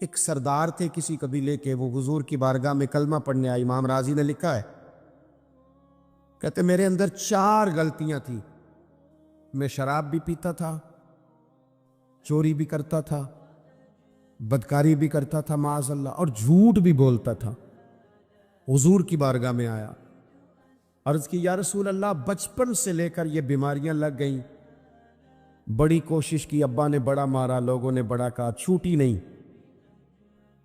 ایک سردار تھے کسی قبیلے کے، وہ حضور کی بارگاہ میں کلمہ پڑھنے آئے۔ امام رازی نے لکھا ہے، کہتے میرے اندر 4 غلطیاں تھیں۔ میں شراب بھی پیتا تھا، چوری بھی کرتا تھا، بدکاری بھی کرتا تھا معاذ اللہ، اور جھوٹ بھی بولتا تھا۔ حضور کی بارگاہ میں آیا، عرض کی یا رسول اللہ بچپن سے لے کر یہ بیماریاں لگ گئیں، بڑی کوشش کی، ابا نے بڑا مارا، لوگوں نے بڑا کہا، چھوٹی نہیں،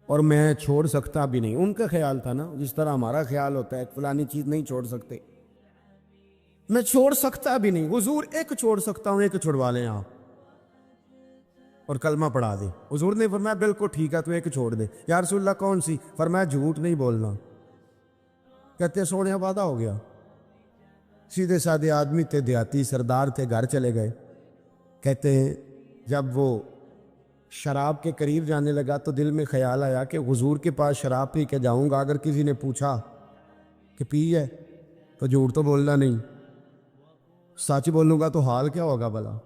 اور میں چھوڑ سکتا بھی نہیں۔ ان کا خیال تھا نا جس طرح ہمارا خیال ہوتا ہے فلانی چیز نہیں چھوڑ سکتے، میں چھوڑ سکتا بھی نہیں۔ حضور ایک چھوڑ سکتا ہوں، ایک چھڑوا لیں آپ اور کلمہ پڑھا دیں۔ حضور نے فرمایا بالکل ٹھیک ہے، تو ایک چھوڑ دے۔ یا رسول اللہ کون سی؟ فرمایا جھوٹ نہیں بولنا۔ کہتے سونے وعدہ ہو گیا۔ سیدھے سادے آدمی تھے، دیہاتی سردار تھے، گھر چلے گئے۔ کہتے ہیں جب وہ شراب کے قریب جانے لگا تو دل میں خیال آیا کہ حضور کے پاس شراب پی کے جاؤں گا، اگر کسی نے پوچھا کہ پی ہے تو جھوٹ تو بولنا نہیں، سچ بولوں گا تو حال کیا ہوگا بھلا،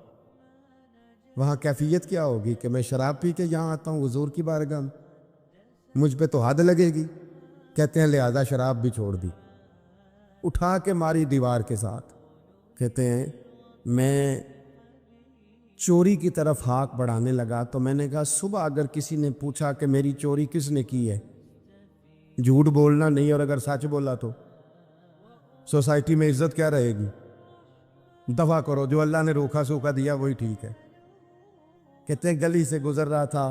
وہاں کیفیت کیا ہوگی کہ میں شراب پی کے یہاں آتا ہوں حضور کی بارگاہ میں، مجھ پہ تو حد لگے گی۔ کہتے ہیں لہذا شراب بھی چھوڑ دی، اٹھا کے ماری دیوار کے ساتھ۔ کہتے ہیں میں چوری کی طرف ہاتھ بڑھانے لگا تو میں نے کہا صبح اگر کسی نے پوچھا کہ میری چوری کس نے کی ہے، جھوٹ بولنا نہیں، اور اگر سچ بولا تو سوسائٹی میں عزت کیا رہے گی؟ دفع کرو، جو اللہ نے روکھا سوکھا دیا وہی ٹھیک ہے۔ کہتے ہیں گلی سے گزر رہا تھا،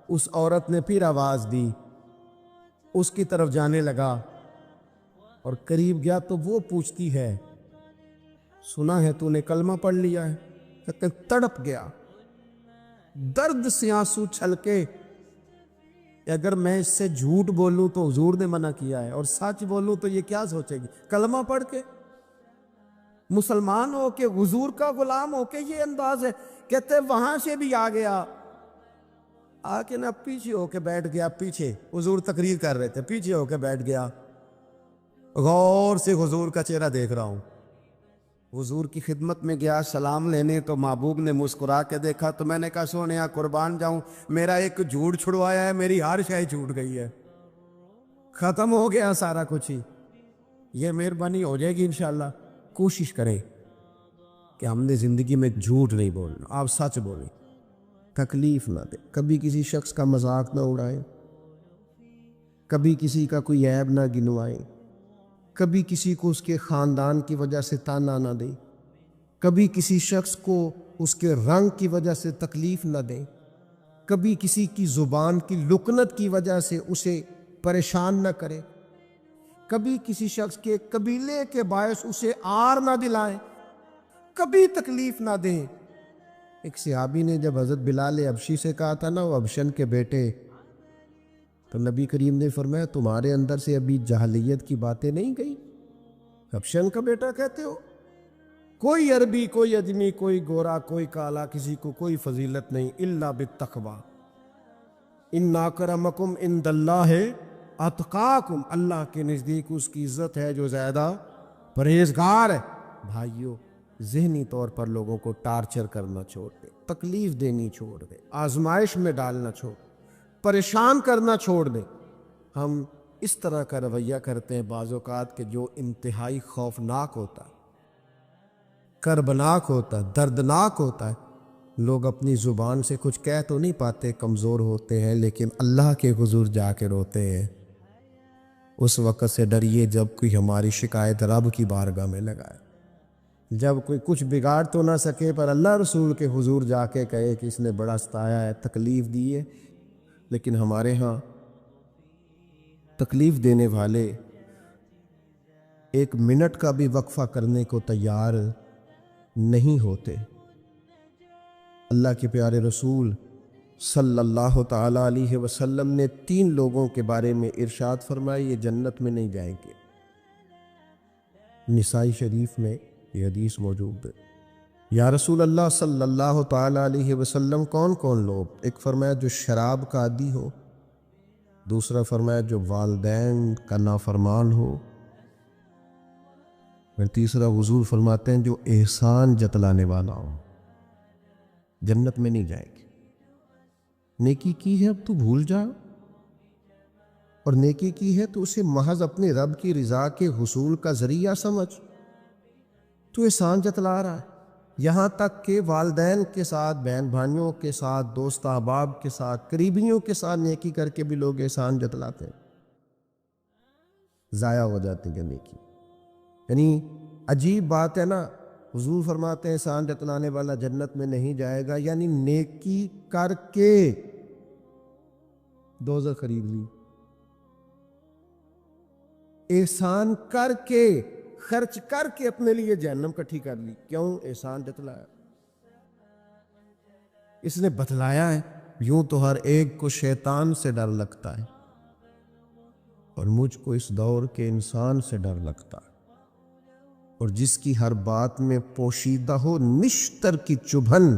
اس عورت نے پھر آواز دی، اس کی طرف جانے لگا اور قریب گیا تو وہ پوچھتی ہے سنا ہے تو نے کلمہ پڑھ لیا ہے؟ کہتے ہیں تڑپ گیا، درد سے آنسو چھلکے، اگر میں اس سے جھوٹ بولوں تو حضور نے منع کیا ہے، اور سچ بولوں تو یہ کیا سوچے گی؟ کلمہ پڑھ کے مسلمان ہو کے حضور کا غلام ہو کے یہ انداز ہے۔ کہتے وہاں سے بھی آ گیا، آ کے نا پیچھے ہو کے بیٹھ گیا، پیچھے حضور تقریر کر رہے تھے، پیچھے ہو کے بیٹھ گیا، غور سے حضور کا چہرہ دیکھ رہا ہوں۔ حضور کی خدمت میں گیا سلام لینے تو محبوب نے مسکرا کے دیکھا تو میں نے کہا سونیا قربان جاؤں، میرا ایک جھوٹ چھڑوایا ہے، میری ہر شے چھوٹ گئی ہے، ختم ہو گیا سارا کچھ ہی، یہ مہربانی ہو جائے گی انشاءاللہ۔ کوشش کریں کہ ہم نے زندگی میں جھوٹ نہیں بولنا، آپ سچ بولیں، تکلیف نہ دیں، کبھی کسی شخص کا مذاق نہ اڑائیں، کبھی کسی کا کوئی عیب نہ گنوائیں، کبھی کسی کو اس کے خاندان کی وجہ سے تانا نہ دیں، کبھی کسی شخص کو اس کے رنگ کی وجہ سے تکلیف نہ دیں، کبھی کسی کی زبان کی لکنت کی وجہ سے اسے پریشان نہ کریں، کبھی کسی شخص کے قبیلے کے باعث اسے عار نہ دلائیں، کبھی تکلیف نہ دیں۔ ایک صحابی نے جب حضرت بلال حبشی سے کہا تھا نا وہ حبشن کے بیٹے، تو نبی کریم نے فرمایا تمہارے اندر سے ابھی جاہلیت کی باتیں نہیں گئی، حبشن کا بیٹا کہتے ہو؟ کوئی عربی، کوئی اجمی، کوئی گورا، کوئی کالا، کسی کو کوئی فضیلت نہیں الا بالتقوی، ان اکرمکم عند اللہ اتقاکم، اللہ کے نزدیک اس کی عزت ہے جو زیادہ پرہیزگار ہے۔ بھائیو ذہنی طور پر لوگوں کو ٹارچر کرنا چھوڑ دیں، تکلیف دینی چھوڑ دیں، آزمائش میں ڈالنا چھوڑ دیں، پریشان کرنا چھوڑ دیں۔ ہم اس طرح کا رویہ کرتے ہیں بعض اوقات کہ جو انتہائی خوفناک ہوتا ہے، کربناک ہوتا ہے، دردناک ہوتا ہے۔ لوگ اپنی زبان سے کچھ کہہ تو نہیں پاتے، کمزور ہوتے ہیں، لیکن اللہ کے حضور جا کے روتے ہیں۔ اس وقت سے ڈریے جب کوئی ہماری شکایت رب کی بارگاہ میں لگائے، جب کوئی کچھ بگاڑ تو نہ سکے پر اللہ رسول کے حضور جا کے کہے کہ اس نے بڑا ستایا ہے، تکلیف دی ہے۔ لیکن ہمارے ہاں تکلیف دینے والے ایک منٹ کا بھی وقفہ کرنے کو تیار نہیں ہوتے۔ اللہ کے پیارے رسول صلی اللہ تعالیٰ علیہ وسلم نے 3 لوگوں کے بارے میں ارشاد فرمایا یہ جنت میں نہیں جائیں گے۔ نسائی شریف میں یہ حدیث موجود ہے۔ یا رسول اللہ صلی اللہ تعالیٰ علیہ وسلم کون کون لوگ؟ ایک فرمایا جو شراب کا عادی ہو، دوسرا فرمایا جو والدین کا نافرمان ہو، پھر تیسرا حضور فرماتے ہیں جو احسان جتلانے والا ہو۔ جنت میں نہیں جائے گی۔ نیکی کی ہے اب تو بھول جا، اور نیکی کی ہے تو اسے محض اپنے رب کی رضا کے حصول کا ذریعہ سمجھ، تو احسان جتلا رہا ہے۔ یہاں تک کہ والدین کے ساتھ، بہن بھائیوں کے ساتھ، دوست احباب کے ساتھ، قریبیوں کے ساتھ نیکی کر کے بھی لوگ احسان جتلاتے ہیں، ضائع ہو جاتی ہے نیکی۔ یعنی عجیب بات ہے نا، حضور فرماتے ہیں احسان جتلانے والا جنت میں نہیں جائے گا، یعنی نیکی کر کے دوزخ خرید لی، احسان کر کے، خرچ کر کے اپنے لیے جہنم کٹھی کر لی۔ کیوں؟ احسان جتلایا، اس نے بتلایا ہے۔ یوں تو ہر ایک کو شیطان سے ڈر لگتا ہے، اور مجھ کو اس دور کے انسان سے ڈر لگتا ہے، اور جس کی ہر بات میں پوشیدہ ہو نشتر کی چبھن۔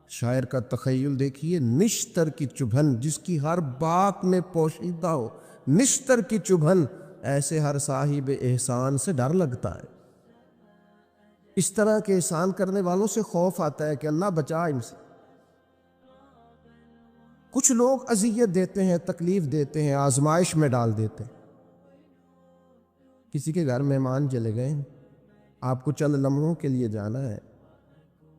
شاعر کا تخیل دیکھیے، نشتر کی چبھن، جس کی ہر بات میں پوشیدہ ہو نشتر کی چبھن، ایسے ہر صاحب احسان سے ڈر لگتا ہے۔ اس طرح کے احسان کرنے والوں سے خوف آتا ہے کہ اللہ بچا ان سے۔ کچھ لوگ اذیت دیتے ہیں، تکلیف دیتے ہیں، آزمائش میں ڈال دیتے ہیں۔ کسی کے گھر مہمان چلے گئے، آپ کو چند لمحوں کے لیے جانا ہے،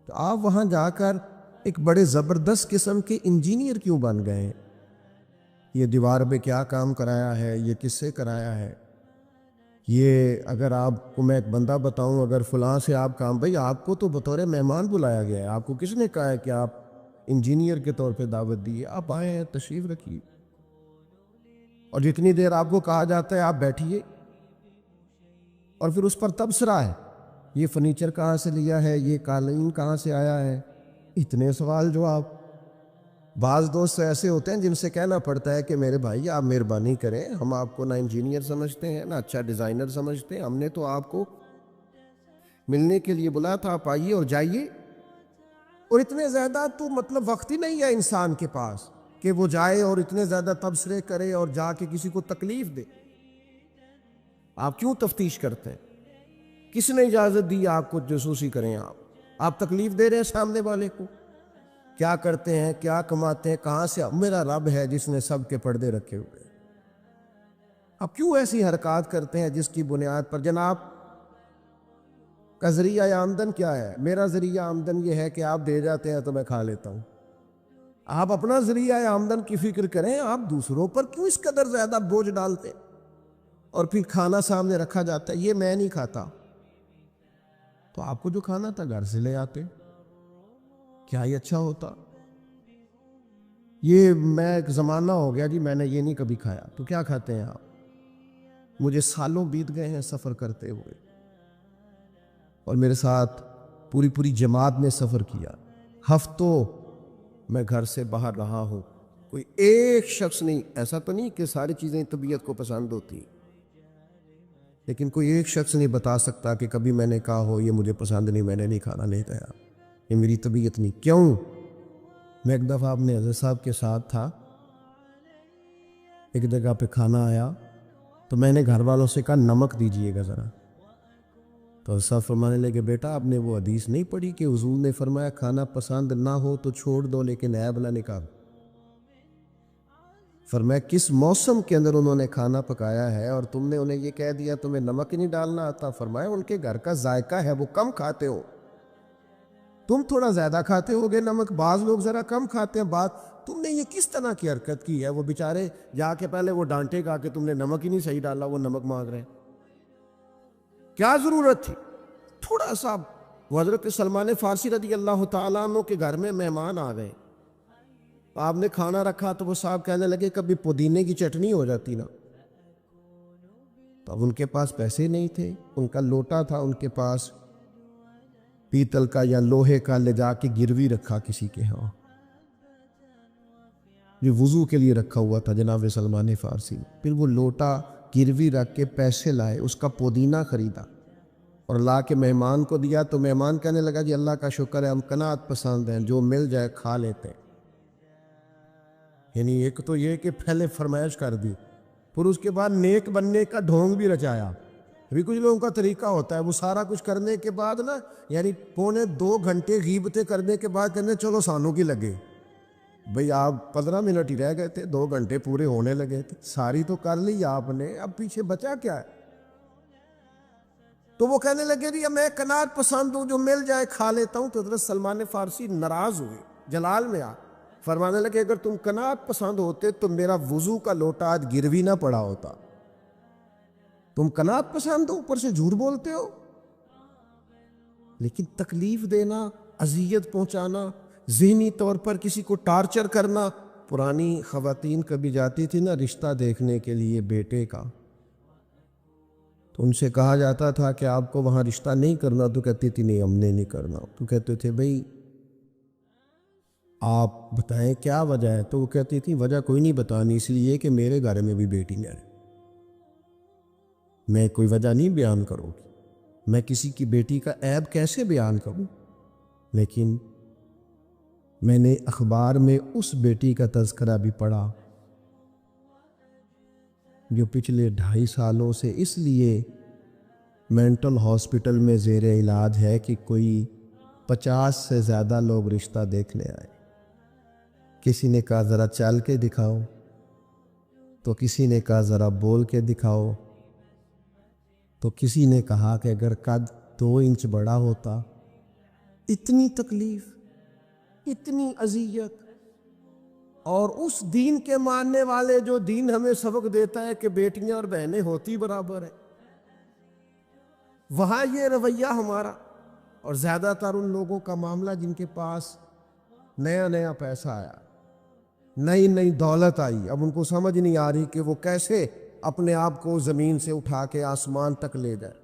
تو آپ وہاں جا کر ایک بڑے زبردست قسم کے انجینئر کیوں بن گئے ہیں؟ یہ دیوار پہ کیا کام کرایا ہے، یہ کس سے کرایا ہے، یہ اگر آپ کو میں ایک بندہ بتاؤں، اگر فلاں سے آپ کام، بھئی آپ کو تو بطور مہمان بلایا گیا ہے، آپ کو کس نے کہا ہے کہ آپ انجینئر کے طور پہ دعوت دی ہے؟ آپ آئے ہیں، تشریف رکھیے، اور جتنی دیر آپ کو کہا جاتا ہے آپ بیٹھیے، اور پھر اس پر تبصرہ ہے، یہ فرنیچر کہاں سے لیا ہے، یہ قالین کہاں سے آیا ہے، اتنے سوال جواب۔ بعض دوست ایسے ہوتے ہیں جن سے کہنا پڑتا ہے کہ میرے بھائی آپ مہربانی کریں، ہم آپ کو نہ انجینئر سمجھتے ہیں، نہ اچھا ڈیزائنر سمجھتے ہیں، ہم نے تو آپ کو ملنے کے لیے بلایا تھا، آپ آئیے اور جائیے۔ اور اتنے زیادہ تو مطلب وقت ہی نہیں ہے انسان کے پاس کہ وہ جائے اور اتنے زیادہ تبصرے کرے اور جا کے کسی کو تکلیف دے۔ آپ کیوں تفتیش کرتے ہیں؟ کس نے اجازت دی آپ کو جاسوسی کریں؟ آپ تکلیف دے رہے ہیں سامنے والے کو۔ کیا کرتے ہیں، کیا کماتے ہیں، کہاں سے؟ میرا رب ہے جس نے سب کے پردے رکھے ہوئے۔ آپ کیوں ایسی حرکات کرتے ہیں جس کی بنیاد پر جناب کا ذریعہ آمدن کیا ہے؟ میرا ذریعہ آمدن یہ ہے کہ آپ دے جاتے ہیں تو میں کھا لیتا ہوں۔ آپ اپنا ذریعہ آمدن کی فکر کریں، آپ دوسروں پر کیوں اس قدر زیادہ بوجھ ڈالتے؟ اور پھر کھانا سامنے رکھا جاتا ہے، یہ میں نہیں کھاتا، تو آپ کو جو کھانا تھا گھر سے لے آتے، کیا یہ اچھا ہوتا؟ یہ میں ایک زمانہ ہو گیا جی میں نے یہ نہیں کبھی کھایا، تو کیا کھاتے ہیں آپ؟ مجھے سالوں بیت گئے ہیں سفر کرتے ہوئے، اور میرے ساتھ پوری جماعت نے سفر کیا، ہفتوں میں گھر سے باہر رہا ہوں، کوئی ایک شخص نہیں، ایسا تو نہیں کہ ساری چیزیں طبیعت کو پسند ہوتی، لیکن کوئی ایک شخص نہیں بتا سکتا کہ کبھی میں نے کہا ہو یہ مجھے پسند نہیں، میں نے نہیں کھانا، نہیں کھایا، یہ میری طبیعت نہیں۔ کیوں؟ میں ایک دفعہ اپنے حضرت صاحب کے ساتھ تھا، ایک جگہ پہ کھانا آیا، تو میں نے گھر والوں سے کہا نمک دیجئے گا ذرا، تو حضرت صاحب فرمانے لگے بیٹا آپ نے وہ حدیث نہیں پڑھی کہ حضور نے فرمایا کھانا پسند نہ ہو تو چھوڑ دو لیکن عیب نہ نکال؟ فرمایا کس موسم کے اندر انہوں نے کھانا پکایا ہے اور تم نے انہیں یہ کہہ دیا تمہیں نمک نہیں ڈالنا آتا؟ فرمایا ان کے گھر کا ذائقہ ہے، وہ کم کھاتے ہو، تم تھوڑا زیادہ کھاتے ہوگے نمک، بعض لوگ ذرا کم کھاتے ہیں، تم نے یہ کس طرح کی حرکت کی ہے؟ وہ بیچارے جا کے پہلے وہ ڈانٹے گا کہ تم نے نمک ہی نہیں صحیح ڈالا، وہ نمک مانگ رہے ہیں، کیا ضرورت تھی؟ تھوڑا سا۔ وہ حضرت سلمان فارسی رضی اللہ تعالیٰ عنہ کے گھر میں مہمان آ گئے، آپ نے کھانا رکھا تو وہ صاحب کہنے لگے کبھی پودینے کی چٹنی ہو جاتی نا، تو اب ان کے پاس پیسے نہیں تھے، ان کا لوٹا تھا ان کے پاس پیتل کا یا لوہے کا، لے جا کے گروی رکھا کسی کے ہاں، جو وضو کے لیے رکھا ہوا تھا جناب سلمان فارسی، پھر وہ لوٹا گروی رکھ کے پیسے لائے، اس کا پودینہ خریدا اور لا کے مہمان کو دیا، تو مہمان کہنے لگا جی اللہ کا شکر ہے ہم قناعت پسند ہیں، جو مل جائے کھا لیتے ہیں۔ یعنی ایک تو یہ کہ پہلے فرمائش کر دی، پھر اس کے بعد نیک بننے کا ڈھونگ بھی رچایا۔ ابھی کچھ لوگوں کا طریقہ ہوتا ہے وہ سارا کچھ کرنے کے بعد نا، یعنی 1.25 گھنٹے غیبتیں کرنے کے بعد کہنے چلو سانوں کی لگے، بھئی آپ 15 منٹ ہی رہ گئے تھے، 2 گھنٹے پورے ہونے لگے تھے، ساری تو کر لی آپ نے، اب پیچھے بچا کیا ہے؟ تو وہ کہنے لگے جی میں قناعت پسند ہوں، جو مل جائے کھا لیتا ہوں۔ تو حضرت سلمان فارسی ناراض ہوئے، جلال میں آ فرمانے لگے اگر تم قناعت پسند ہوتے تو میرا وضو کا لوٹا آج گروی نہ پڑا ہوتا۔ تم قناعت پسند ہو، اوپر سے جھوٹ بولتے ہو۔ لیکن تکلیف دینا، اذیت پہنچانا، ذہنی طور پر کسی کو ٹارچر کرنا، پرانی خواتین کبھی جاتی تھی نا رشتہ دیکھنے کے لیے بیٹے کا، تو ان سے کہا جاتا تھا کہ آپ کو وہاں رشتہ نہیں کرنا، تو کہتی تھی نہیں ہم نے نہیں کرنا۔ تو کہتے تھے بھئی آپ بتائیں کیا وجہ ہے؟ تو وہ کہتی تھی وجہ کوئی نہیں بتانی، اس لیے کہ میرے گھر میں بھی بیٹی نہ رہے، میں کوئی وجہ نہیں بیان کروں گی، میں کسی کی بیٹی کا عیب کیسے بیان کروں؟ لیکن میں نے اخبار میں اس بیٹی کا تذکرہ بھی پڑھا جو پچھلے 2.5 سالوں سے اس لیے مینٹل ہاسپٹل میں زیر علاج ہے کہ کوئی 50 سے زیادہ لوگ رشتہ دیکھنے آئے۔ کسی نے کہا ذرا چل کے دکھاؤ، تو کسی نے کہا ذرا بول کے دکھاؤ، تو کسی نے کہا کہ اگر قد 2 انچ بڑا ہوتا۔ اتنی تکلیف، اتنی اذیت، اور اس دین کے ماننے والے جو دین ہمیں سبق دیتا ہے کہ بیٹیاں اور بہنیں ہوتی برابر ہیں، وہاں یہ رویہ ہمارا۔ اور زیادہ تر ان لوگوں کا معاملہ جن کے پاس نیا نیا پیسہ آیا، نئی نئی دولت آئی، اب ان کو سمجھ نہیں آ رہی کہ وہ کیسے اپنے آپ کو زمین سے اٹھا کے آسمان تک لے جائے۔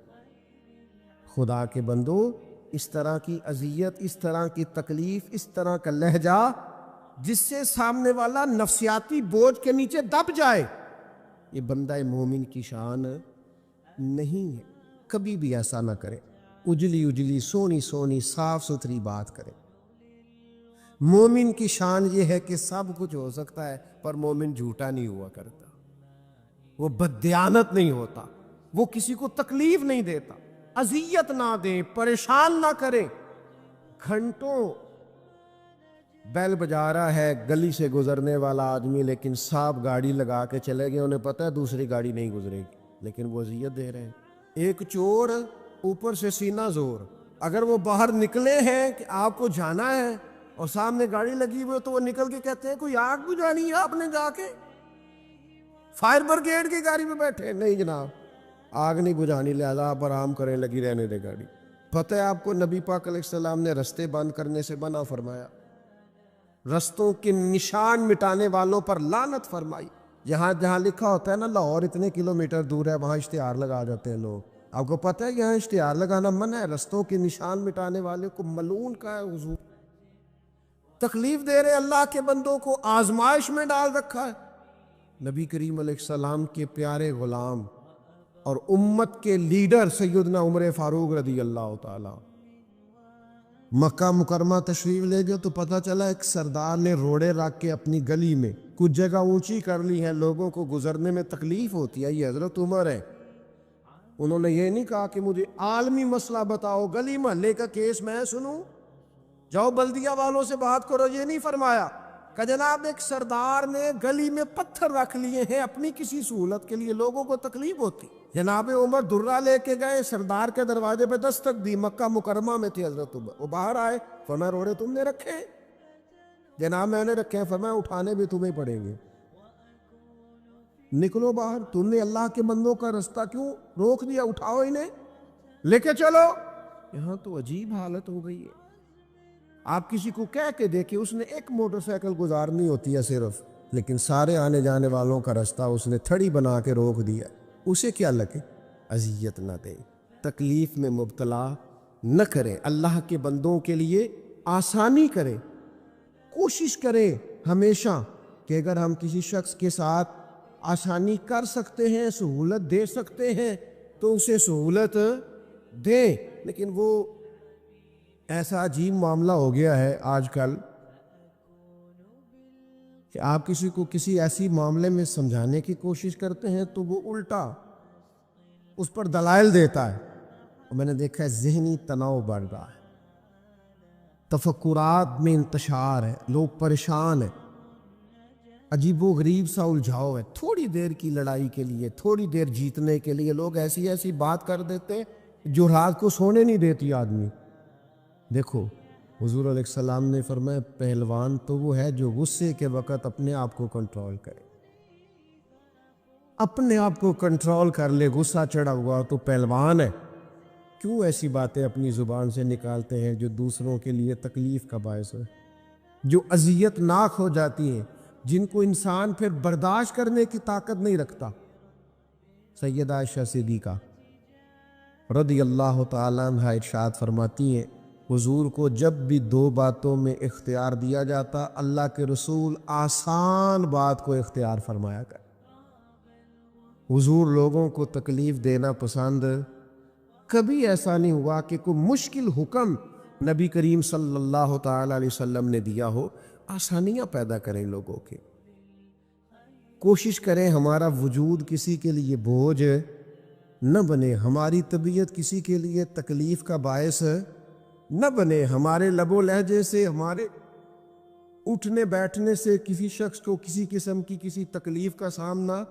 خدا کے بندو، اس طرح کی اذیت، اس طرح کی تکلیف، اس طرح کا لہجہ جس سے سامنے والا نفسیاتی بوجھ کے نیچے دب جائے، یہ بندہ مومن کی شان نہیں ہے۔ کبھی بھی ایسا نہ کرے، اجلی اجلی سونی سونی صاف ستھری بات کرے۔ مومن کی شان یہ ہے کہ سب کچھ ہو سکتا ہے، پر مومن جھوٹا نہیں ہوا کرتا، وہ بددیانت نہیں ہوتا، وہ کسی کو تکلیف نہیں دیتا، اذیت نہ دے، پریشان نہ کرے۔ گھنٹوں بیل بجا رہا ہے گلی سے گزرنے والا آدمی، لیکن صاحب گاڑی لگا کے چلے گئے، انہیں پتہ ہے دوسری گاڑی نہیں گزرے گی، لیکن وہ اذیت دے رہے ہیں۔ ایک چور اوپر سے سینہ زور، اگر وہ باہر نکلے ہیں کہ آپ کو جانا ہے اور سامنے گاڑی لگی ہوئی تو وہ نکل کے کہتے ہیں کوئی آگ بجھانی ہے آپ نے، جا کے فائر برگیڈ کی گاڑی میں بیٹھے، نہیں جناب آگ نہیں بجھانی، لہذا آپ آرام کریں، لگی رہنے دے گاڑی۔ پتہ ہے آپ کو نبی پاک علیہ السلام نے رستے بند کرنے سے منع فرمایا، رستوں کے نشان مٹانے والوں پر لعنت فرمائی۔ جہاں جہاں لکھا ہوتا ہے نا لاہور اتنے کلومیٹر دور ہے، وہاں اشتہار لگا جاتے ہیں لوگ۔ آپ کو پتہ ہے یہاں اشتہار لگانا منع ہے، رستوں کے نشان مٹانے والے کو ملعون کا ہے حضور۔ تکلیف دے رہے اللہ کے بندوں کو، آزمائش میں ڈال رکھا ہے۔ نبی کریم علیہ السلام کے پیارے غلام اور امت کے لیڈر سیدنا عمر فاروق رضی اللہ تعالی مکہ مکرمہ تشریف لے گئے، تو پتہ چلا ایک سردار نے روڑے رکھ کے اپنی گلی میں کچھ جگہ اونچی کر لی ہے، لوگوں کو گزرنے میں تکلیف ہوتی ہے، یہ حضرت عمر ہے۔ انہوں نے یہ نہیں کہا کہ مجھے عالمی مسئلہ بتاؤ، گلی محلے کا کیس میں سنوں، جاؤ بلدیہ والوں سے بات کرو، یہ نہیں فرمایا کہ جناب ایک سردار نے گلی میں پتھر رکھ لیے ہیں اپنی کسی سہولت کے لیے، لوگوں کو تکلیف ہوتی۔ جناب عمر درہ لے کے گئے، سردار کے دروازے پہ دستک دی، مکہ مکرمہ میں تھے حضرت عمر، وہ باہر آئے، فرمایا روڑے تم نے رکھے ہیں؟ جناب میں نے رکھے ہیں۔ فرمایا اٹھانے بھی تمہیں پڑیں گے، نکلو باہر، تم نے اللہ کے بندوں کا رستہ کیوں روک دیا، اٹھاؤ انہیں لے کے چلو۔ یہاں تو عجیب حالت ہو گئی ہے، آپ کسی کو کہہ کے دیکھیں، اس نے ایک موٹر سائیکل گزارنی ہوتی ہے صرف، لیکن سارے آنے جانے والوں کا رستہ اس نے تھڑی بنا کے روک دیا، اسے کیا لگے؟ اذیت نہ دے، تکلیف میں مبتلا نہ کرے، اللہ کے بندوں کے لیے آسانی کرے، کوشش کرے ہمیشہ کہ اگر ہم کسی شخص کے ساتھ آسانی کر سکتے ہیں، سہولت دے سکتے ہیں تو اسے سہولت دیں۔ لیکن وہ ایسا عجیب معاملہ ہو گیا ہے آج کل کہ آپ کسی کو کسی ایسی معاملے میں سمجھانے کی کوشش کرتے ہیں تو وہ الٹا اس پر دلائل دیتا ہے، اور میں نے دیکھا ہے ذہنی تناؤ بڑھ رہا ہے، تفکرات میں انتشار ہے، لوگ پریشان ہیں۔ عجیب و غریب سا الجھاؤ ہے، تھوڑی دیر کی لڑائی کے لیے، تھوڑی دیر جیتنے کے لیے لوگ ایسی ایسی بات کر دیتے جو رات کو سونے نہیں دیتی آدمی۔ دیکھو حضور علیہ السلام نے فرمایا پہلوان تو وہ ہے جو غصے کے وقت اپنے آپ کو کنٹرول کرے، اپنے آپ کو کنٹرول کر لے، غصہ چڑھا ہوا تو پہلوان ہے۔ کیوں ایسی باتیں اپنی زبان سے نکالتے ہیں جو دوسروں کے لیے تکلیف کا باعث ہے، جو اذیت ناک ہو جاتی ہیں، جن کو انسان پھر برداشت کرنے کی طاقت نہیں رکھتا۔ سیدہ عائشہ صدیقہ رضی اللہ تعالیٰ عنہ ارشاد فرماتی ہیں حضور کو جب بھی دو باتوں میں اختیار دیا جاتا اللہ کے رسول آسان بات کو اختیار فرمایا کر۔ حضور لوگوں کو تکلیف دینا پسند، کبھی ایسا نہیں ہوا کہ کوئی مشکل حکم نبی کریم صلی اللہ تعالیٰ علیہ وسلم نے دیا ہو، آسانیاں پیدا کریں لوگوں کے، کوشش کریں ہمارا وجود کسی کے لیے بوجھ نہ بنے، ہماری طبیعت کسی کے لیے تکلیف کا باعث نہ بنے، ہمارے لب و لہجے سے، ہمارے اٹھنے بیٹھنے سے کسی شخص کو کسی قسم کی کسی تکلیف کا سامنا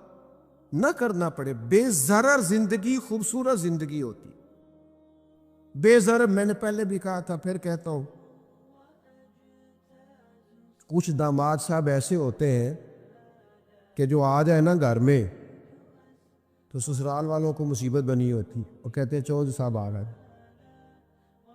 نہ کرنا پڑے۔ بے ضرر زندگی خوبصورت زندگی ہوتی، بے ضرر۔ میں نے پہلے بھی کہا تھا پھر کہتا ہوں، کچھ داماد صاحب ایسے ہوتے ہیں کہ جو آ جائے نا گھر میں تو سسرال والوں کو مصیبت بنی ہوتی، اور کہتے ہیں چودھری صاحب آ گئے،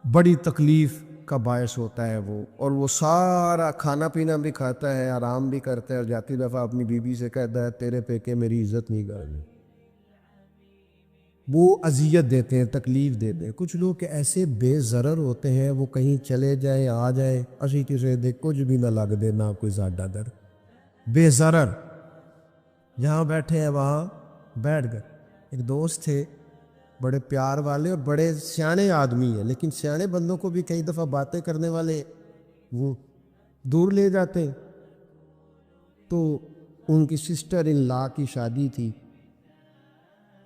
بڑی تکلیف کا باعث ہوتا ہے وہ، اور وہ سارا کھانا پینا بھی کھاتا ہے، آرام بھی کرتا ہے، اور جاتی دفعہ اپنی بیوی سے کہتا ہے تیرے پیکے میری عزت نہیں کر رہے، وہ اذیت دیتے ہیں، تکلیف دیتے ہیں۔ کچھ لوگ ایسے بے ضرر ہوتے ہیں، وہ کہیں چلے جائیں آ جائیں اسی کسی دے کچھ بھی نہ لگ دے، نہ کوئی زیادہ در، بے ضرر، جہاں بیٹھے ہیں وہاں بیٹھ گئے۔ ایک دوست تھے بڑے پیار والے اور بڑے سیانے آدمی ہیں، لیکن سیانے بندوں کو بھی کئی دفعہ باتیں کرنے والے وہ دور لے جاتے ہیں۔ تو ان کی سسٹر ان لا کی شادی تھی،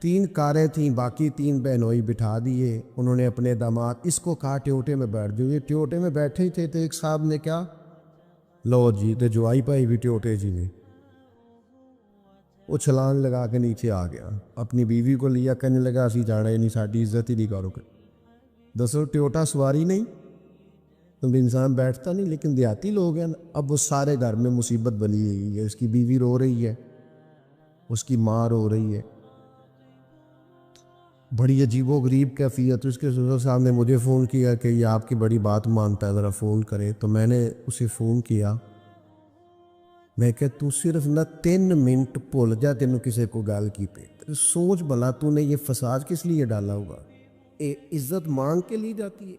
3 کاریں تھیں، باقی 3 بہنوئی بٹھا دیے انہوں نے اپنے داماد، اس کو کہا ٹیوٹے میں بیٹھ جو، یہ ٹیوٹے میں بیٹھے ہی تھے تو ایک صاحب نے کیا لو جی تے جو آئی پائی بھی ٹیوٹے جی میں، وہ چھلانگ لگا کے نیچے آ گیا، اپنی بیوی کو لیا، کہنے لگا اسی جانا ہی نہیں، ساڈی عزت ہی نہیں کرو گے۔ دسو ٹیوٹا سواری نہیں تو انسان بیٹھتا نہیں، لیکن دیہاتی لوگ ہیں نا، اب وہ سارے گھر میں مصیبت بنی ہوئی ہے، اس کی بیوی رو رہی ہے، اس کی ماں رو رہی ہے، بڑی عجیب و غریب کیفیت۔ اس کے سسر صاحب نے مجھے فون کیا کہ یہ آپ کی بڑی بات مانتا ہے، ذرا فون کرے، تو میں نے اسے فون کیا، میں کہ تو صرف نہ 3 منٹ بھول جا تینوں کسی کو گال کی پہ، سوچ بھلا تو نے یہ فساد کس لیے ڈالا ہوگا؟ عزت مانگ کے لی جاتی ہے،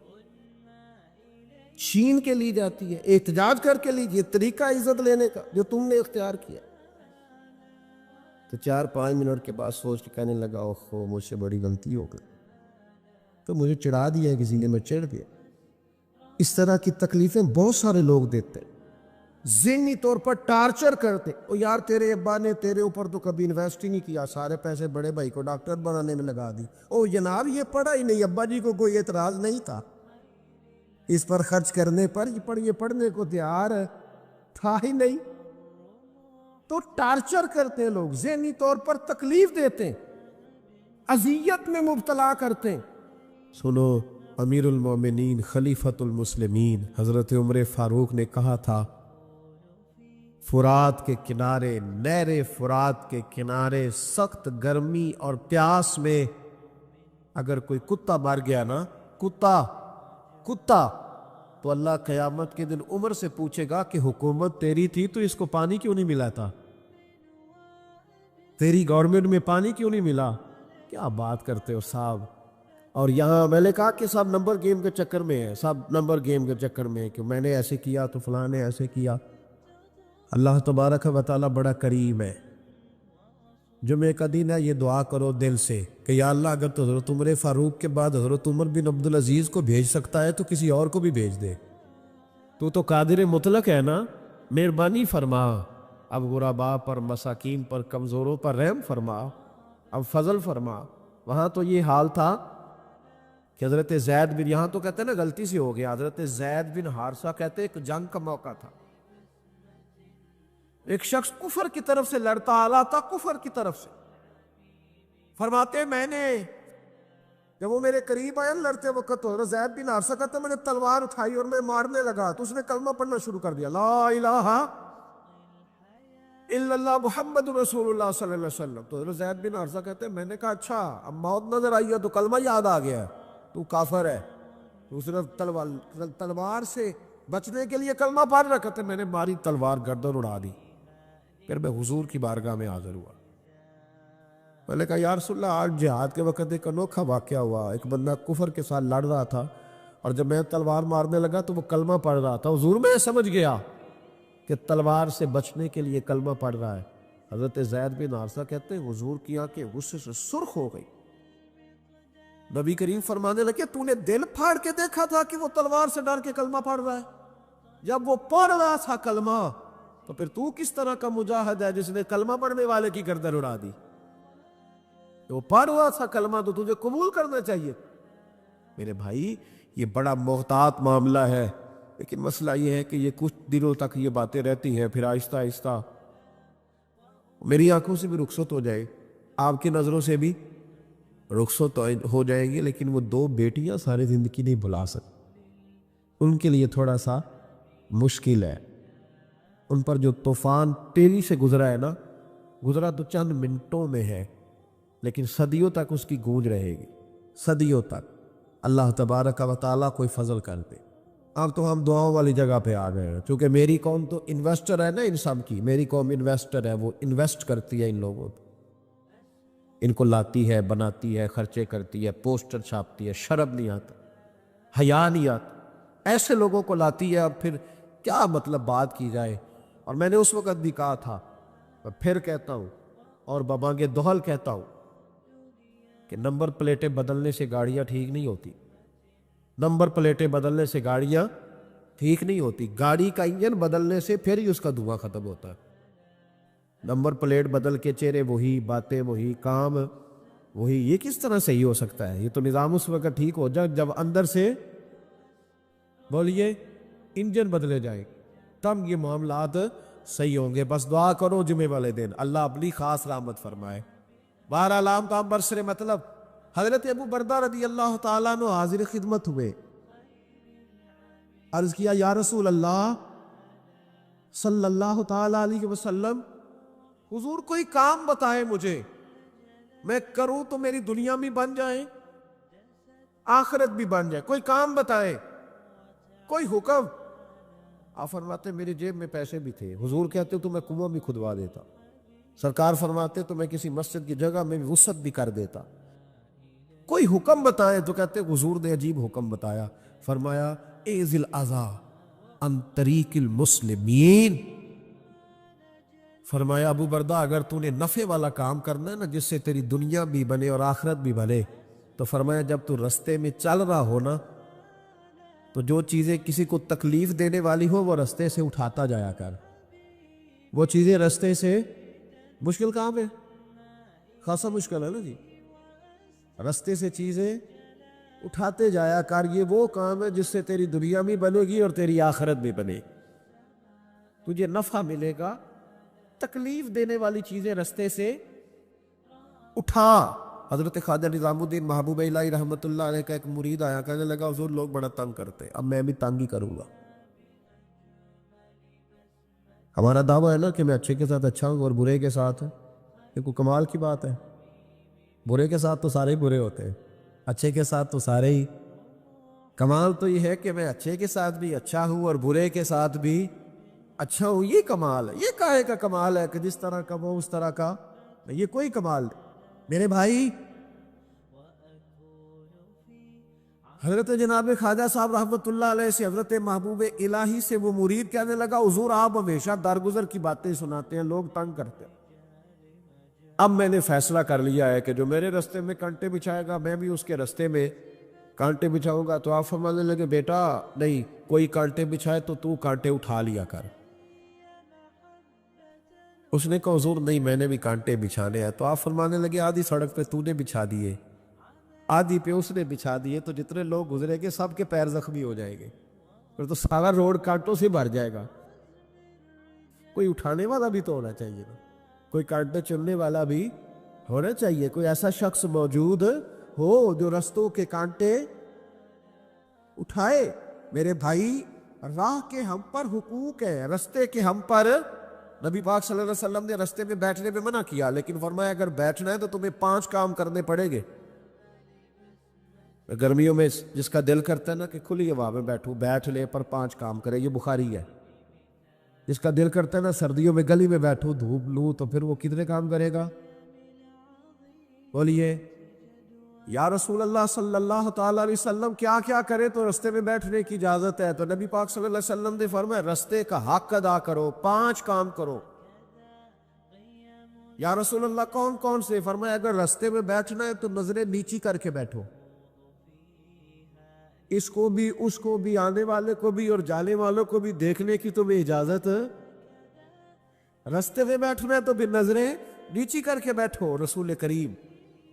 چھین کے لی جاتی ہے، احتجاج کر کے لیجیے، طریقہ عزت لینے کا جو تم نے اختیار کیا۔ تو 4-5 منٹ کے بعد سوچ کے کہنے لگا اوہ مجھ سے بڑی غلطی ہو گئی، تو مجھے چڑھا دیا کسی نے، میں چڑھ گیا۔ اس طرح کی تکلیفیں بہت سارے لوگ دیتے ہیں، ذہنی طور پر ٹارچر کرتے، او یار تیرے ابا نے تیرے اوپر تو کبھی انویسٹ ہی نہیں کیا، سارے پیسے بڑے بھائی کو ڈاکٹر بنانے میں لگا دی، او جناب یہ پڑھا ہی نہیں، ابا جی کو کوئی اعتراض نہیں تھا اس پر خرچ کرنے پر، یہ پڑھنے کو تیار تھا ہی نہیں۔ تو ٹارچر کرتے ہیں لوگ، ذہنی طور پر تکلیف دیتے ہیں، اذیت میں مبتلا کرتے ہیں۔ سنو، امیر المومنین خلیفۃ المسلمین حضرت عمر فاروق نے کہا تھا فرات کے کنارے، نہر فرات کے کنارے سخت گرمی اور پیاس میں اگر کوئی کتا مر گیا نا، کتا تو اللہ قیامت کے دن عمر سے پوچھے گا کہ حکومت تیری تھی تو اس کو پانی کیوں نہیں ملا تھا، تیری گورنمنٹ میں پانی کیوں نہیں ملا؟ کیا بات کرتے ہو صاحب۔ اور یہاں میں نے کہا کہ صاحب نمبر گیم کے چکر میں ہے، صاحب نمبر گیم کے چکر میں ہے کہ میں نے ایسے کیا تو فلاں نے ایسے کیا۔ اللہ تبارک و تعالیٰ بڑا کریم ہے۔ جمعہ کا دن ہے، یہ دعا کرو دل سے کہ یا اللہ اگر تو حضرت عمر فاروق کے بعد حضرت عمر بن عبدالعزیز کو بھیج سکتا ہے تو کسی اور کو بھی بھیج دے، تو قادر مطلق ہے نا، مہربانی فرما، اب غرباء پر، مساکین پر، کمزوروں پر رحم فرما، اب فضل فرما۔ وہاں تو یہ حال تھا کہ حضرت زید بن، یہاں تو کہتے ہیں نا غلطی سے ہو گیا، حضرت زید بن حارثہ کہتے ایک جنگ کا موقع تھا، ایک شخص کفر کی طرف سے لڑتا آ رہا تھا، کفر کی طرف سے. فرماتے میں نے جب وہ میرے قریب آیا لڑتے وقت تو حضرت زید بن حارثہ کہتا میں نے تلوار اٹھائی اور میں مارنے لگا تو اس نے کلمہ پڑھنا شروع کر دیا، لا الہ الا اللہ محمد رسول اللہ صلی اللہ علیہ وسلم. تو حضرت زید بن حارثہ کہتے ہیں میں نے کہا اچھا اب موت نظر آئی ہے تو کلمہ یاد آ گیا، تو کافر ہے. تو صرف تلوار سے بچنے کے لیے کلمہ پڑھ رہا. کہتے میں نے ماری تلوار گردن اڑا دی. پھر میں حضور کی بارگاہ میں حاضر ہوا. میں نے کہا یا رسول اللہ آج جہاد کے وقت ایک انوکھا واقعہ ہوا. ایک بندہ کفر کے ساتھ لڑ رہا تھا اور جب میں تلوار مارنے لگا تو وہ کلمہ پڑھ رہا تھا. حضور میں سمجھ گیا کہ تلوار سے بچنے کے لیے کلمہ پڑھ رہا ہے. حضرت زید بن حارثہ کہتے ہیں حضور کی آنکھیں غصے سے سرخ ہو گئی. نبی کریم فرمانے لگے تو نے دل پھاڑ کے دیکھا تھا کہ وہ تلوار سے ڈر کے کلمہ پڑھ رہا ہے؟ جب وہ پڑھ رہا تھا کلمہ تو پھر تو کس طرح کا مجاہد ہے جس نے کلمہ پڑھنے والے کی گردن اڑا دی؟ وہ پڑھ رہا تھا کلمہ تو تجھے قبول کرنا چاہیے. میرے بھائی یہ بڑا محتاط معاملہ ہے، لیکن مسئلہ یہ ہے کہ یہ کچھ دنوں تک یہ باتیں رہتی ہیں، پھر آہستہ آہستہ میری آنکھوں سے بھی رخصت ہو جائے، آپ کی نظروں سے بھی رخصت ہو جائیں گی. لیکن وہ دو بیٹیاں ساری زندگی نہیں بھلا سکتی. ان کے لیے تھوڑا سا مشکل ہے. ان پر جو طوفان تیزی سے گزرا ہے نا، گزرا تو چند منٹوں میں ہے لیکن صدیوں تک اس کی گونج رہے گی، صدیوں تک. اللہ تبارک و تعالیٰ کوئی فضل کر دے. اب تو ہم دعاؤں والی جگہ پہ آ گئے ہیں، چونکہ میری قوم تو انویسٹر ہے نا ان سب کی. میری قوم انویسٹر ہے، وہ انویسٹ کرتی ہے ان لوگوں پہ، ان کو لاتی ہے، بناتی ہے، خرچے کرتی ہے، پوسٹر چھاپتی ہے. شرم نہیں آتا، حیا نہیں آتا، ایسے لوگوں کو لاتی ہے. اب پھر کیا مطلب بات کی جائے. اور میں نے اس وقت بھی کہا تھا، میں پھر کہتا ہوں اور ببانگ دہل کہتا ہوں کہ نمبر پلیٹیں بدلنے سے گاڑیاں ٹھیک نہیں ہوتی. نمبر پلیٹیں بدلنے سے گاڑیاں ٹھیک نہیں ہوتی. گاڑی کا انجن بدلنے سے پھر ہی اس کا دھواں ختم ہوتا ہے. نمبر پلیٹ بدل کے چہرے وہی، باتیں وہی، کام وہی، یہ کس طرح صحیح ہو سکتا ہے؟ یہ تو نظام اس وقت ٹھیک ہو جائے جب اندر سے بولیے انجن بدلے جائیں، تب یہ معاملات صحیح ہوں گے. بس دعا کرو جمعے والے دن اللہ اپنی خاص رحمت فرمائے. بہرحال عام کام برسر مطلب حضرت ابو بردہ رضی اللہ تعالیٰ عنہ حاضر خدمت ہوئے. عرض کیا یا رسول اللہ صلی اللہ تعالیٰ علیہ وسلم، حضور کوئی کام بتائے مجھے، میں کروں تو میری دنیا بھی بن جائے آخرت بھی بن جائے. کوئی کام بتائے، کوئی حکم. آپ فرماتے میری جیب میں پیسے بھی تھے. حضور کہتے تو میں کنواں بھی کھدوا دیتا. سرکار فرماتے تو میں کسی مسجد کی جگہ میں وسعت بھی کر دیتا. کوئی حکم بتائے تو کہتے حضور نے عجیب حکم بتایا. فرمایا اعزل اذا عن طریق المسلمین. فرمایا ابو بردہ اگر تو نے نفع والا کام کرنا ہے نا جس سے تیری دنیا بھی بنے اور آخرت بھی بنے، تو فرمایا جب تو رستے میں چل رہا ہو نا تو جو چیزیں کسی کو تکلیف دینے والی ہو وہ رستے سے اٹھاتا جایا کر. وہ چیزیں رستے سے مشکل کام ہے، خاصا مشکل ہے نا جی. رستے سے چیزیں اٹھاتے جایا کر. یہ وہ کام ہے جس سے تیری دنیا بھی بنے گی اور تیری آخرت بھی بنے. تجھے نفع ملے گا. تکلیف دینے والی چیزیں رستے سے اٹھا. حضرت خواجہ نظام الدین محبوب الہی رحمۃ اللہ علیہ کا ایک مرید آیا، کہنے لگا حضور لوگ بڑا تنگ کرتے، اب میں بھی تنگ ہی کروں گا. ہمارا دعویٰ ہے نا کہ میں اچھے کے ساتھ اچھا ہوں اور برے کے ساتھ. یہ کوئی کمال کی بات ہے. برے کے ساتھ تو سارے ہی برے ہوتے ہیں، اچھے کے ساتھ تو سارے ہی. کمال تو یہ ہے کہ میں اچھے کے ساتھ بھی اچھا ہوں اور برے کے ساتھ بھی اچھا ہوں. یہ کمال ہے. یہ کاہے کا کمال ہے کہ جس طرح کا وہ اس طرح کا؟ یہ کوئی کمال نہیں. میرے بھائی حضرت جناب خواجہ صاحب رحمۃ اللہ علیہ سے حضرت محبوب الہی سے وہ مرید کہنے لگا حضور آپ ہمیشہ درگزر کی باتیں سناتے ہیں، لوگ تنگ کرتے ہیں. اب میں نے فیصلہ کر لیا ہے کہ جو میرے رستے میں کانٹے بچھائے گا میں بھی اس کے رستے میں کانٹے بچھاؤں گا. تو آپ فرمانے لگے بیٹا نہیں، کوئی کانٹے بچھائے تو کانٹے اٹھا لیا کر. اس نے کہا حضور نہیں میں نے بھی کانٹے بچھانے ہیں. تو آپ فرمانے لگے آدھی سڑک پہ تو نے بچھا دیے، آدھی پہ اس نے بچھا دیے، تو جتنے لوگ گزرے گے سب کے پیر زخمی ہو جائیں گے، پھر تو سارا روڈ کانٹوں سے بھر جائے گا. کوئی اٹھانے والا بھی تو ہونا چاہیے نا، کوئی کانٹے چننے والا بھی ہونا چاہیے، کوئی ایسا شخص موجود ہو جو رستوں کے کانٹے اٹھائے۔ میرے بھائی، راہ کے ہم پر حقوق ہے، رستے کے ہم پر۔ نبی پاک صلی اللہ علیہ وسلم نے رستے میں بیٹھنے میں منع کیا، لیکن فرمایا اگر بیٹھنا ہے تو تمہیں 5 کام کرنے پڑیں گے۔ گرمیوں میں جس کا دل کرتا ہے نا کہ کھلی ہوا میں بیٹھوں، بیٹھ لے، پر 5 کام کرے، یہ بخاری ہے۔ جس کا دل کرتا ہے نا سردیوں میں گلی میں بیٹھوں، دھوپ لوں، تو پھر وہ کتنے کام کرے گا؟ بولیے یا رسول اللہ صلی اللہ تعالیٰ علیہ وسلم کیا کیا کرے تو رستے میں بیٹھنے کی اجازت ہے؟ تو نبی پاک صلی اللہ علیہ وسلم نے فرمایا رستے کا حق ادا کرو، 5 کام کرو۔ یا رسول اللہ کون کون سے؟ فرمایا اگر رستے میں بیٹھنا ہے تو نظریں نیچی کر کے بیٹھو، اس کو بھی، اس کو بھی، آنے والے کو بھی اور جانے والوں کو بھی دیکھنے کی تمہیں اجازت۔ رستے میں بیٹھنا ہے تو بھی نظریں نیچی کر کے بیٹھو۔ رسول کریم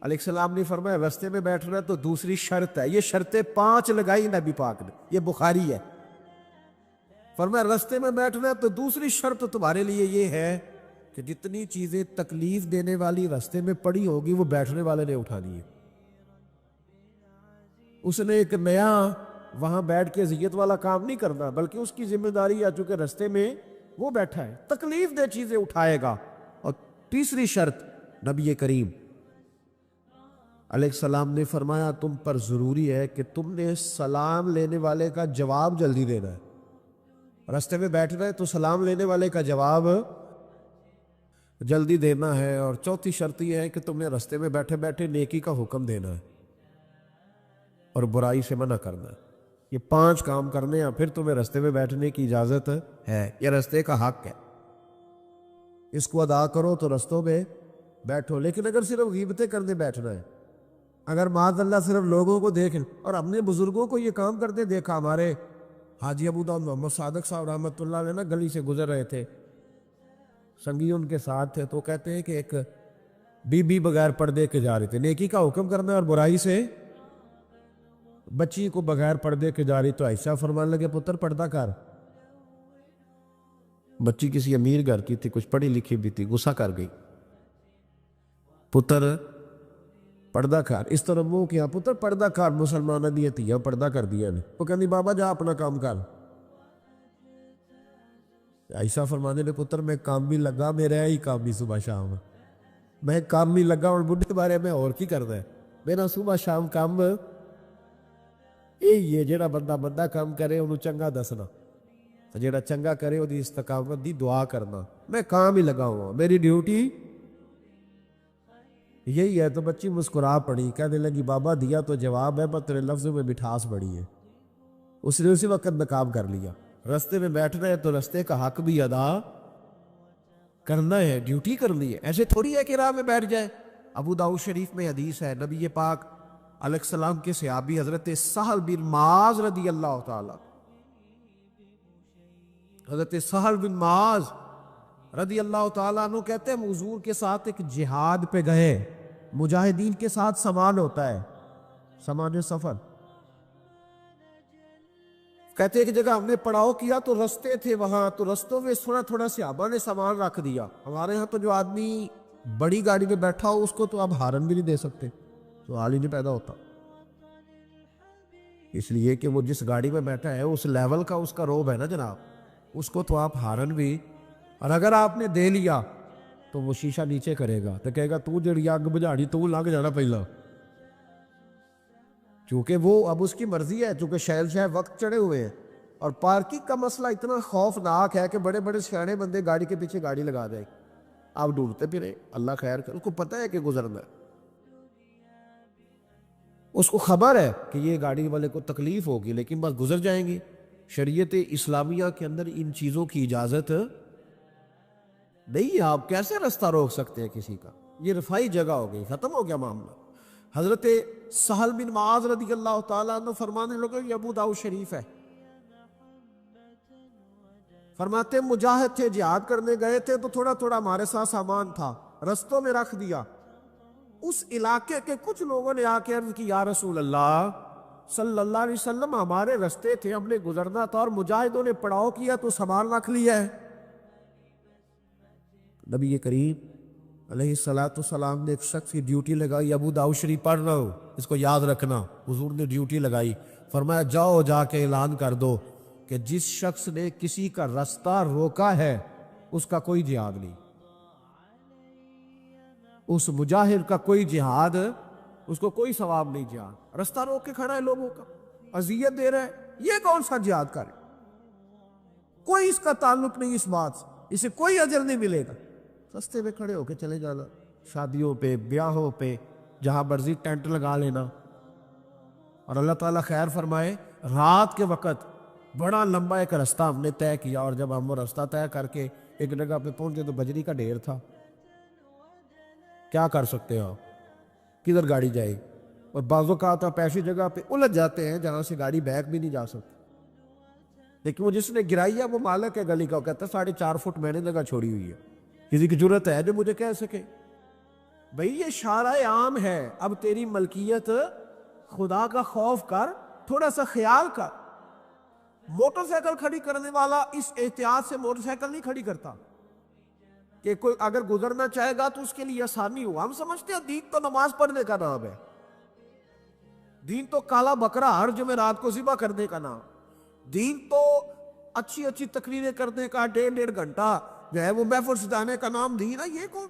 علیہ السلام نے فرمایا رستے میں بیٹھنا ہے تو دوسری شرط ہے، یہ شرطیں 5 لگائی نبی پاک نے، یہ بخاری ہے۔ فرمایا رستے میں بیٹھنا ہے تو دوسری شرط تمہارے لیے یہ ہے کہ جتنی چیزیں تکلیف دینے والی رستے میں پڑی ہوگی وہ بیٹھنے والے نے اٹھانی ہے۔ اس نے ایک نیا وہاں بیٹھ کے اذیت والا کام نہیں کرنا، بلکہ اس کی ذمہ داری ہے، چونکہ رستے میں وہ بیٹھا ہے، تکلیف دہ چیزیں اٹھائے گا۔ اور تیسری شرط نبی کریم علیہ السلام نے فرمایا تم پر ضروری ہے کہ تم نے سلام لینے والے کا جواب جلدی دینا ہے۔ رستے میں بیٹھ رہے تو سلام لینے والے کا جواب جلدی دینا ہے۔ اور چوتھی شرط یہ ہے کہ تم نے رستے میں بیٹھے بیٹھے نیکی کا حکم دینا ہے اور برائی سے منع کرنا ہے۔ یہ 5 کام کرنے ہیں، پھر تمہیں رستے میں بیٹھنے کی اجازت ہے، یہ رستے کا حق ہے، اس کو ادا کرو تو رستوں میں بیٹھو۔ لیکن اگر صرف غیبتیں کرنے بیٹھنا ہے، اگر معاذ اللہ صرف لوگوں کو دیکھیں، اور اپنے بزرگوں کو یہ کام کرتے دیکھا، ہمارے حاجی ابو داؤد محمد صادق صاحب رحمۃ اللہ علیہ نا گلی سے گزر رہے تھے، سنگی ان کے ساتھ تھے، تو کہتے ہیں کہ ایک بی بی بغیر پردے کے جا رہے تھے، نیکی کا حکم کرنا اور برائی سے، بچی کو بغیر پردے کے جا رہی، تو عائشہ فرمانے لگے پتر پردہ کر۔ بچی کسی امیر گھر کی تھی، کچھ پڑھی لکھی بھی تھی، غصہ کر گئی، پتر پردہ کر۔ اس طرح وہ کیا پتر پردہ کر، مسلمانہ دیے تھی پردہ کر دیا نے۔ وہ کہنی بابا جا اپنا کام کر۔ عائشہ فرمانے لگے پتر میں کام بھی لگا، میرا ہی کام بھی صبح شام، میں کام بھی لگا، اور بڈھے بارے میں اور کی کرنا ہے، میرا صبح شام کام یہ جڑا بندہ کام کرے انہوں چنگا دسنا، جڑا چنگا کرے وہ استقامت دی دعا کرنا، میں کام ہی لگا ہوا، میری ڈیوٹی یہی ہے۔ تو بچی مسکرا پڑی، کہنے لگی بابا دیا تو جواب ہے پر تیرے لفظوں میں مٹھاس بڑی ہے۔ اس نے اسی وقت نقاب کر لیا، رستے میں بیٹھنا ہے تو رستے کا حق بھی ادا کرنا ہے، ڈیوٹی کرنی ہے، ایسے تھوڑی ہے کہ راہ میں بیٹھ جائے۔ ابو داؤد شریف میں حدیث ہے، نبی پاک علیہ السلام کے صحابی حضرت سہل بن معاذ رضی اللہ تعالی، حضرت سہل بن معاذ رضی اللہ تعالیٰ عنہ کہتے ہیں حضور کے ساتھ ایک جہاد پہ گئے، مجاہدین کے ساتھ سامان ہوتا ہے، سامان سفر، کہتے ہیں کہ جگہ ہم نے پڑاؤ کیا تو رستے تھے وہاں، تو رستوں میں تھوڑا تھوڑا صحابہ نے سامان رکھ دیا۔ ہمارے ہاں تو جو آدمی بڑی گاڑی میں بیٹھا ہو اس کو تو آپ ہارن بھی نہیں دے سکتے، تو حال ہی نہیں پیدا ہوتا، اس لیے کہ وہ جس گاڑی میں بیٹھا ہے اس لیول کا اس کا روب ہے نا جناب، اس کو تو آپ ہارن بھی، اور اگر آپ نے دے لیا تو وہ شیشہ نیچے کرے گا، تو کہے گا تو جڑی آگ بجھاڑی تو لنگ جانا پہلا، چونکہ وہ اب اس کی مرضی ہے، چونکہ شہنشاہ وقت چڑھے ہوئے ہیں، اور پارکنگ کا مسئلہ اتنا خوفناک ہے کہ بڑے بڑے سیانے بندے گاڑی کے پیچھے گاڑی لگا دیں، آپ ڈھونڈتے پھریں، اللہ خیر کر، اس کو پتہ ہے کہ گزرنا ہے، اس کو خبر ہے کہ یہ گاڑی والے کو تکلیف ہوگی لیکن بس گزر جائیں گے۔ شریعت اسلامیہ کے اندر ان چیزوں کی اجازت نہیں، آپ کیسے رستہ روک سکتے ہیں کسی کا؟ یہ رفائی جگہ ہو گئی، ختم ہو گیا معاملہ۔ حضرت سہل بن معاذ رضی اللہ تعالیٰ عنہ فرمانے لگے، یہ ابو داؤد شریف ہے، فرماتے مجاہد تھے، جہاد کرنے گئے تھے تو تھوڑا تھوڑا ہمارے ساتھ سامان تھا، رستوں میں رکھ دیا، اس علاقے کے کچھ لوگوں نے آ کے عرض کی یا رسول اللہ صلی اللہ علیہ وسلم ہمارے رستے تھے، ہم نے گزرنا تھا اور مجاہدوں نے پڑاؤ کیا تو سامان رکھ لیا ہے۔ نبی کریم علیہ السلام نے ایک شخص کی ڈیوٹی لگائی، ابو داؤد شریف پڑھ رہا ہو، اس کو یاد رکھنا، حضور نے ڈیوٹی لگائی، فرمایا جاؤ جا کے اعلان کر دو کہ جس شخص نے کسی کا رستہ روکا ہے اس کا کوئی جہاد نہیں، اس مجاہد کا کوئی جہاد، اس کو کوئی ثواب نہیں جہاد، رستہ روک کے کھڑا ہے لوگوں کا، اذیت دے رہا ہے، یہ کون سا جہاد کرے؟ کوئی اس کا تعلق نہیں اس بات سے، اسے کوئی اجر نہیں ملے گا، رستے میں کھڑے ہو کے چلے جانا، شادیوں پہ بیاہوں پہ جہاں مرضی ٹینٹ لگا لینا۔ اور اللہ تعالیٰ خیر فرمائے، رات کے وقت بڑا لمبا ایک رستہ ہم نے طے کیا، اور جب ہم وہ رستہ طے کر کے ایک جگہ پہ پہنچے تو بجری کا ڈھیر تھا، کیا کر سکتے ہو، کدھر گاڑی جائے؟ اور بعض اوقات آپ ایسی جگہ پہ الجھ جاتے ہیں جہاں سے گاڑی بیک بھی نہیں جا سکتی، لیکن وہ جس نے گرائی ہے وہ مالک ہے گلی کا، وہ کہتا ہے 4.5 فٹ میں نے جگہ چھوڑی ہوئی ہے، کسی کی جرت ہے جو مجھے کہہ سکے؟ بھئی یہ شارع عام ہے، اب تیری ملکیت، خدا کا خوف کر، تھوڑا سا خیال کر۔ موٹر سائیکل کھڑی کرنے والا اس احتیاط سے موٹر سائیکل نہیں کھڑی کرتا کہ کوئی اگر گزرنا چاہے گا تو اس کے لیے آسانی ہو۔ ہم سمجھتے ہیں دین تو نماز پڑھنے کا نام ہے، دین تو کالا بکرا ہر جمعرات کو ذبح کرنے کا نام، دین تو اچھی اچھی تقریریں کرنے کا 1.5 گھنٹہ جو ہے وہ محفل سجانے کا نام دین ہے؟ یہ کون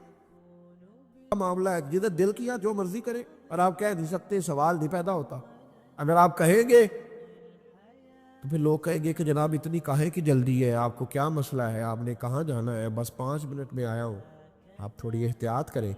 معاملہ ہے؟ جدھر دل کیا جو مرضی کرے، اور آپ کہہ نہیں سکتے، سوال نہیں پیدا ہوتا۔ اگر آپ کہیں گے تو پھر لوگ کہیں گے کہ جناب اتنی کاہے کی جلدی ہے، آپ کو کیا مسئلہ ہے، آپ نے کہاں جانا ہے، بس 5 منٹ میں آیا ہوں۔ آپ تھوڑی احتیاط کریں۔